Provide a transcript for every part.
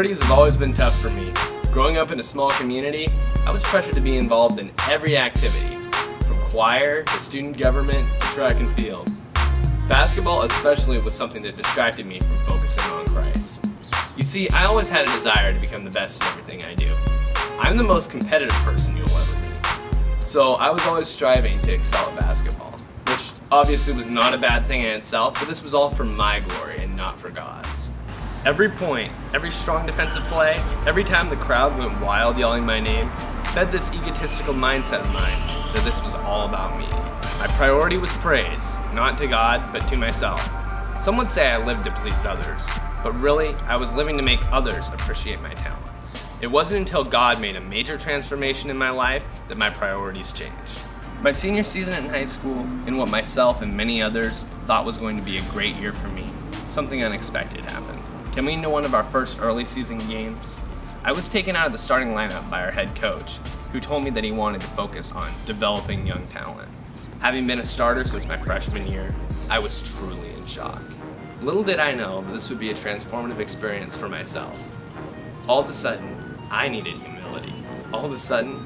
Priorities have always been tough for me. Growing up in a small community, I was pressured to be involved in every activity, from choir to student government to track and field. Basketball especially was something that distracted me from focusing on Christ. You see, I always had a desire to become the best in everything I do. I'm the most competitive person you'll ever meet. So I was always striving to excel at basketball, which obviously was not a bad thing in itself, but this was all for my glory and not for God's. Every point, every strong defensive play, every time the crowd went wild yelling my name, fed this egotistical mindset of mine that this was all about me. My priority was praise, not to God, but to myself. Some would say I lived to please others, but really, I was living to make others appreciate my talents. It wasn't until God made a major transformation in my life that my priorities changed. My senior season in high school, in what myself and many others thought was going to be a great year for me, something unexpected happened. Coming into one of our first early season games, I was taken out of the starting lineup by our head coach, who told me that he wanted to focus on developing young talent. Having been a starter since my freshman year, I was truly in shock. Little did I know that this would be a transformative experience for myself. All of a sudden, I needed humility. All of a sudden,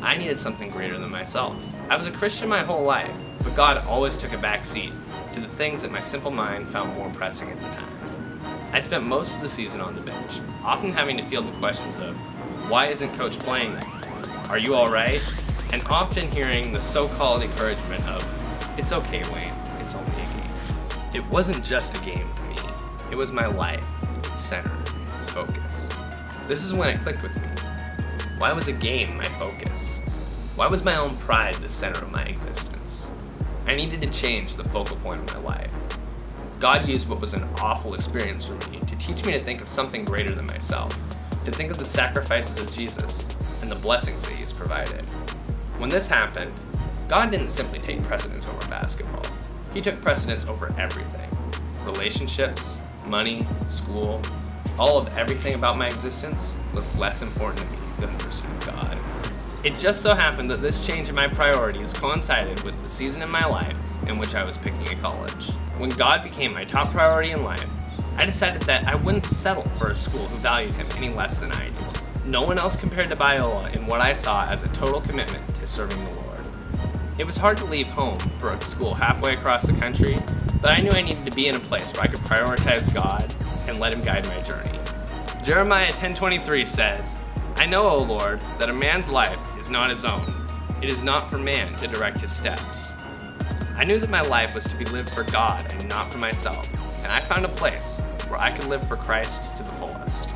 I needed something greater than myself. I was a Christian my whole life, but God always took a back seat to the things that my simple mind found more pressing at the time. I spent most of the season on the bench, often having to field the questions of, why isn't coach playing? Are you alright? And often hearing the so-called encouragement of, it's okay, Wayne, it's only a game. It wasn't just a game to me, it was my life, its center, its focus. This is when it clicked with me. Why was a game my focus? Why was my own pride the center of my existence? I needed to change the focal point of my life. God used what was an awful experience for me to teach me to think of something greater than myself, to think of the sacrifices of Jesus and the blessings that He's provided. When this happened, God didn't simply take precedence over basketball. He took precedence over everything. Relationships, money, school, all of everything about my existence was less important to me than the pursuit of God. It just so happened that this change in my priorities coincided with the season in my life in which I was picking a college. When God became my top priority in life, I decided that I wouldn't settle for a school who valued Him any less than I did. No one else compared to Biola in what I saw as a total commitment to serving the Lord. It was hard to leave home for a school halfway across the country, but I knew I needed to be in a place where I could prioritize God and let Him guide my journey. Jeremiah 10:23 says, I know, O Lord, that a man's life is not his own. It is not for man to direct his steps. I knew that my life was to be lived for God and not for myself, and I found a place where I could live for Christ to the fullest.